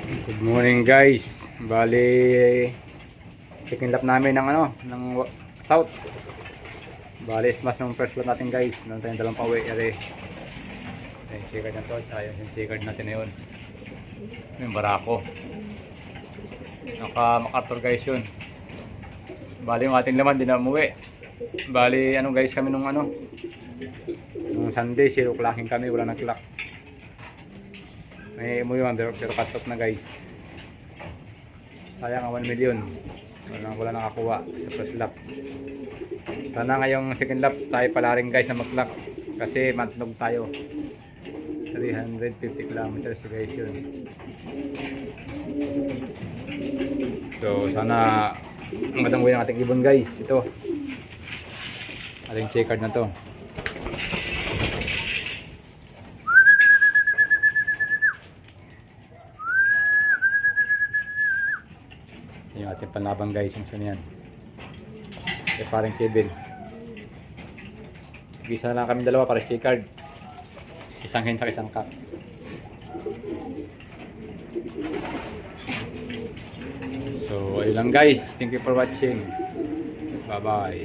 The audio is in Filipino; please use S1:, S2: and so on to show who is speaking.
S1: Good morning guys. Bali second lap namin ng south. Bali smash ng first lap natin guys. Nang tayong dalawang pauwi ere. Ay, checkered na to. Sayang yung checkered natin na yun. Yung barako. Naka-MacArthur guys yun. Bali yung ating laman din na umuwi. Bali guys kami nung nung Sunday 0 clocking kami, wala nag clock. May umuwi pero cut off na guys. Sayang ang 1 million. Wala nakakuha sa first lap. Sana ngayong second lap tayo pala rin guys na mag-clock. Kasi matnog tayo. 350 kilometers guys yun. So sana magandang way ng ating ibon guys. Ito. Ating checkered na to. Yung ating panlabang guys, yung saan yan kaya parang Kevin. Gisa na lang kami dalawa para checkered, isang hen sa isang cup. So ayun lang guys, thank you for watching, bye bye.